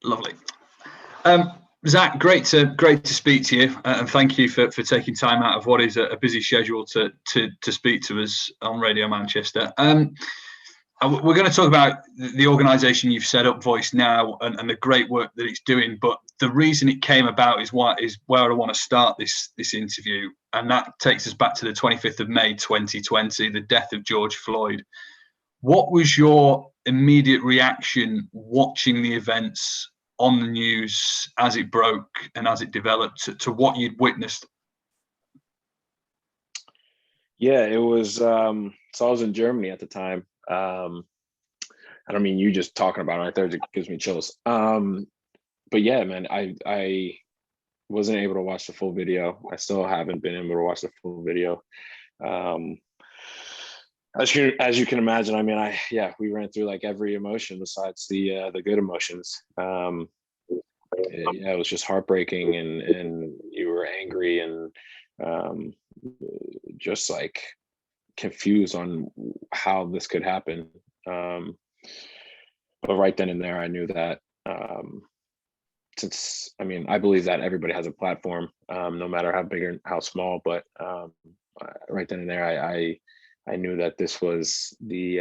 Lovely. Zack, great to speak to you, and thank you for taking time out of what is a busy schedule to speak to us on Radio Manchester. We're going to talk about the organisation you've set up, VOYCENOW, and the great work that it's doing. But the reason it came about is where I want to start this interview, and that takes us back to the 25th of May 2020, the death of George Floyd. What was your immediate reaction watching the events on the news as it broke and as it developed to what you'd witnessed? Yeah, it was. So I was in Germany at the time. I don't mean you just talking about it right there, it gives me chills. But yeah, man, I wasn't able to watch the full video. I still haven't been able to watch the full video. As you can imagine, I mean, we ran through like every emotion besides the good emotions. It was just heartbreaking, and you were angry and just like confused on how this could happen. But right then and there, I knew that I believe that everybody has a platform, no matter how big or how small. But right then and there, I knew that this was the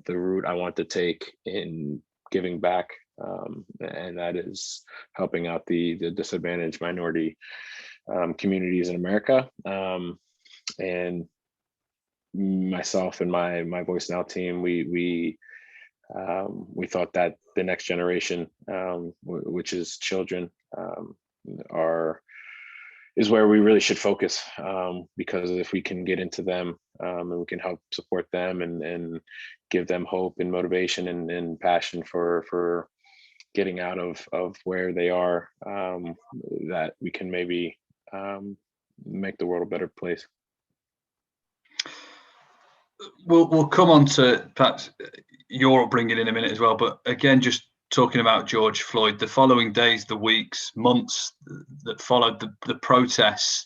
route I want to take in giving back, and that is helping out the disadvantaged minority communities in America. And myself and my VOYCENOW team, we thought that the next generation, which is children, is where we really should focus, because if we can get into them, and we can help support them and give them hope and motivation and passion for getting out of where they are, that we can maybe make the world a better place. We'll come on to perhaps your upbringing in a minute as well, but again, just talking about George Floyd, the following days, the weeks, months that followed the protests,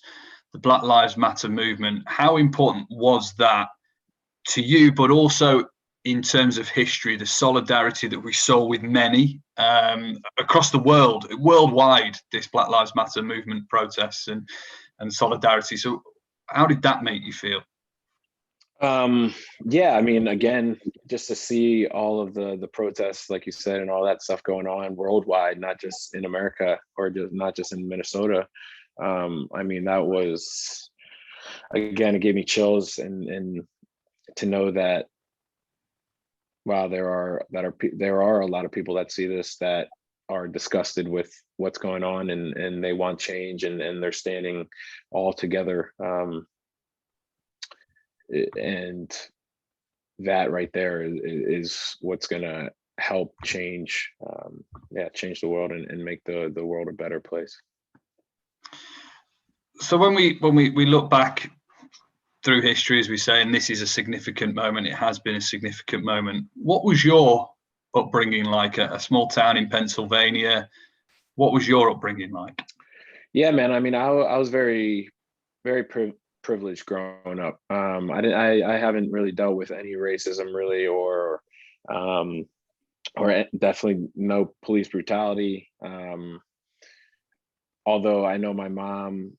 the Black Lives Matter movement, how important was that to you, but also in terms of history, the solidarity that we saw with many across the world, worldwide, this Black Lives Matter movement protests and solidarity. So how did that make you feel? Yeah, I mean, again, just to see all of the protests, like you said, and all that stuff going on worldwide, not just in America or not just in Minnesota. I mean, that was, again, it gave me chills, and to know that, wow, there are a lot of people that see this that are disgusted with what's going on, and they want change, and they're standing all together. And that right there is what's gonna help change the world and make the world a better place. So when we look back through history, as we say, and this is a significant moment, it has been a significant moment. What was your upbringing like? A small town in Pennsylvania. What was your upbringing like? Yeah, man, I mean, I was very, very privileged growing up. I haven't really dealt with any racism really, or definitely no police brutality. Although I know my mom,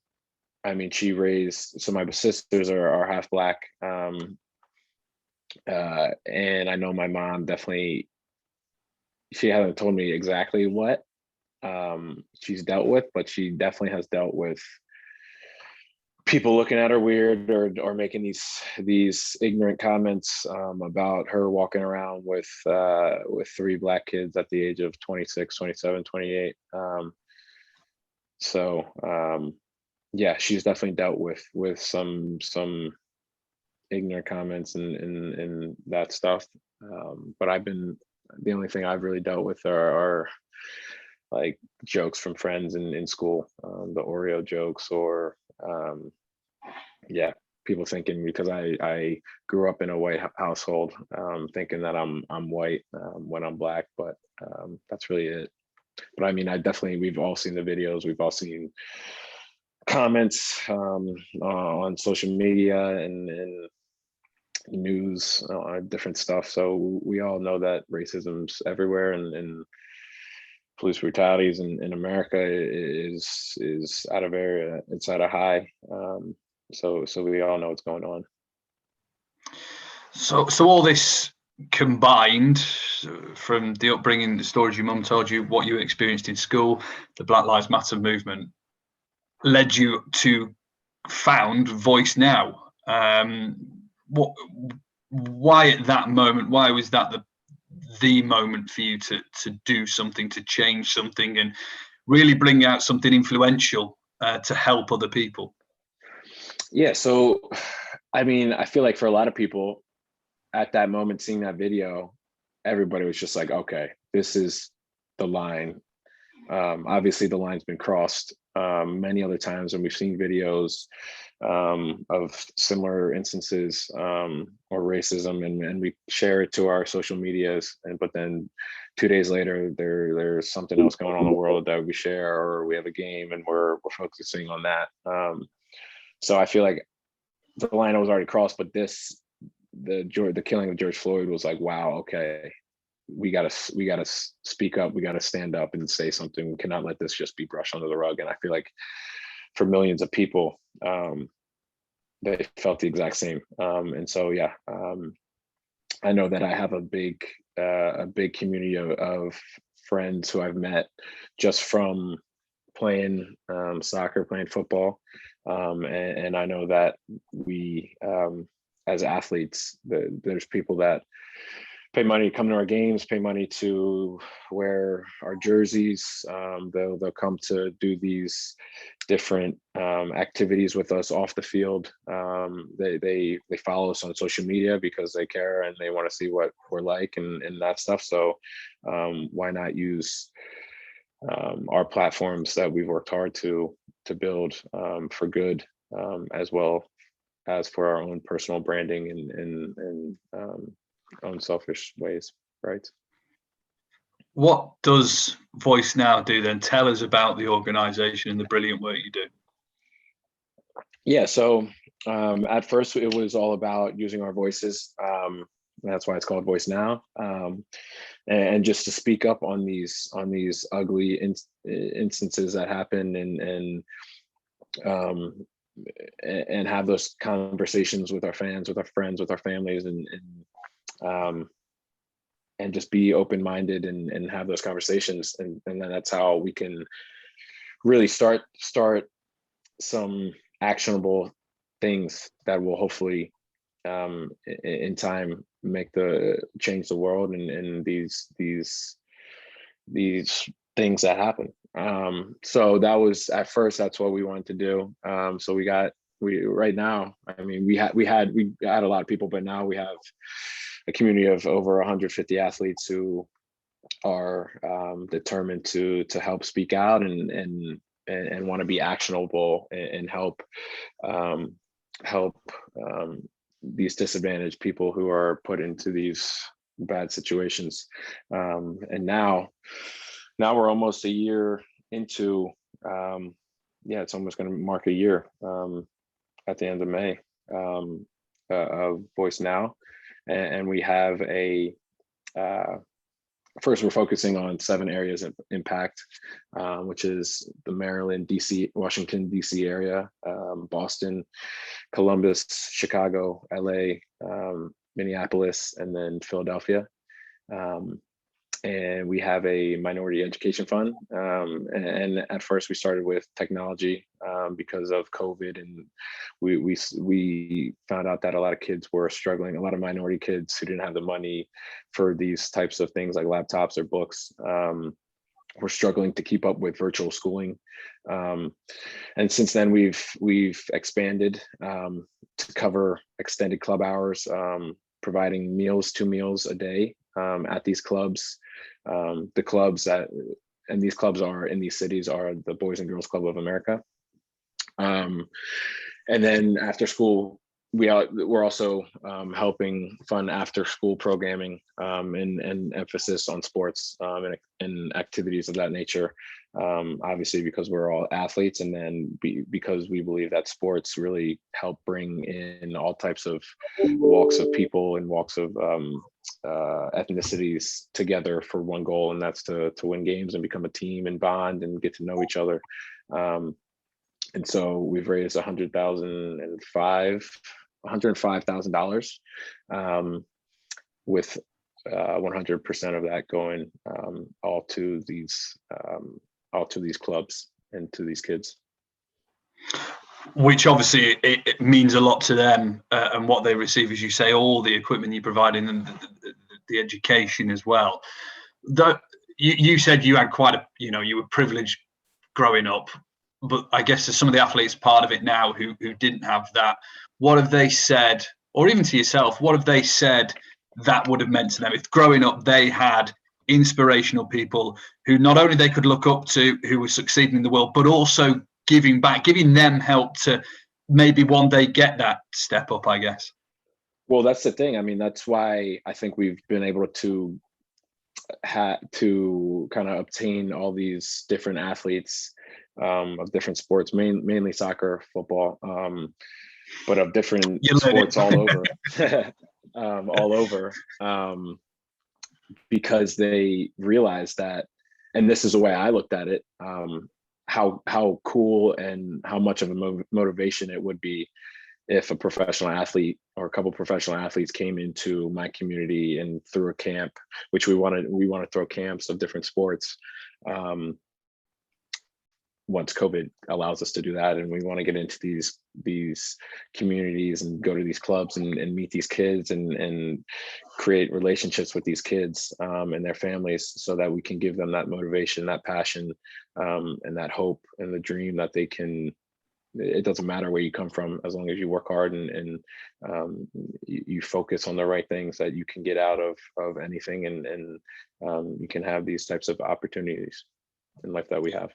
I mean, so my sisters are half Black. And I know my mom definitely, she hasn't told me exactly what she's dealt with, but she definitely has dealt with people looking at her weird or making these ignorant comments about her walking around with 3 Black kids at the age of 26, 27, 28. Yeah, she's definitely dealt with some ignorant comments and that stuff. But the only thing I've really dealt with are like jokes from friends in school, the Oreo jokes, or people thinking, because I grew up in a white household, thinking that I'm white when I'm Black, but that's really it. But I mean, we've all seen the videos, we've all seen comments on social media and news, different stuff. So we all know that racism's everywhere, and police brutalities in America is at a very it's at a high. So we all know what's going on. So all this combined, from the upbringing, the stories your mum told you, what you experienced in school, the Black Lives Matter movement, led you to found Voice Now. Why at that moment? Why was that the moment for you to do something, to change something, and really bring out something influential to help other people? Yeah, so I mean, I feel like for a lot of people at that moment, seeing that video, everybody was just like, okay, this is the line. Obviously the line's been crossed many other times, and we've seen videos of similar instances or racism, and we share it to our social medias, but then 2 days later there's something else going on in the world that we share, or we have a game and we're focusing on that. So I feel like the line was already crossed, but the killing of George Floyd was like, wow, okay, we gotta speak up, we gotta stand up and say something. We cannot let this just be brushed under the rug. And I feel like for millions of people, they felt the exact same. And so yeah, I know that I have a big community of friends who I've met just from playing soccer, playing football, and I know that we as athletes, there's people that pay money to come to our games, pay money to wear our jerseys. They'll come to do these different activities with us off the field. They follow us on social media because they care and they want to see what we're like and that stuff. So why not use our platforms that we've worked hard to build for good, as well as for our own personal branding and unselfish ways, right? What does Voice Now do then? Tell us about the organization and the brilliant work you do. Yeah, so at first it was all about using our voices. That's why it's called Voice Now, and just to speak up on these ugly instances that happen, and have those conversations with our fans, with our friends, with our families, and just be open-minded and have those conversations, and then that's how we can really start some actionable things that will hopefully in time change the world and these things that happen. So that was at first, that's what we wanted to do. So right now, I mean, we had a lot of people, but now we have a community of over 150 athletes who are determined to help speak out and want to be actionable and help these disadvantaged people who are put into these bad situations. And now we're almost a year into, it's almost going to mark a year at the end of May of Voice Now. And we have first, we're focusing on 7 areas of impact, which is the Maryland, DC, Washington, DC area, Boston, Columbus, Chicago, LA, Minneapolis, and then Philadelphia. And we have a minority education fund. And at first we started with technology because of COVID, and we found out that a lot of kids were struggling, a lot of minority kids who didn't have the money for these types of things like laptops or books, were struggling to keep up with virtual schooling. And since then we've expanded to cover extended club hours, providing 2 meals a day at these clubs. The clubs and these clubs are in these cities are the Boys and Girls Club of America. And then after school we're also helping fund after school programming and emphasis on sports and activities of that nature. Obviously, because we're all athletes, and then because we believe that sports really help bring in all types of walks of people and walks of ethnicities together for one goal, and that's to win games and become a team and bond and get to know each other. And so we've raised $105,000, with 100% of that going all to these clubs and to these kids. Which obviously it means a lot to them, and what they receive, as you say, all the equipment you provide and the education as well. You said you had quite a, you were privileged growing up, but I guess there's some of the athletes part of it now who didn't have that. What have they said, or even to yourself, what have they said that would have meant to them if growing up they had inspirational people who not only they could look up to, who were succeeding in the world, but also giving back, giving them help to maybe one day get that step up, I guess? Well, that's the thing. I mean, that's why I think we've been able to kind of obtain all these different athletes of different sports, mainly soccer, football, but of different sports all over, because they realized that, and this is the way I looked at it, how cool and how much of a motivation it would be if a professional athlete or a couple professional athletes came into my community and threw a camp, which we want to throw camps of different sports. Once COVID allows us to do that, and we want to get into these communities and go to these clubs and meet these kids and create relationships with these kids and their families, so that we can give them that motivation, that passion, and that hope and the dream that they can. It doesn't matter where you come from, as long as you work hard and you focus on the right things, that you can get out of anything, and you can have these types of opportunities in life that we have.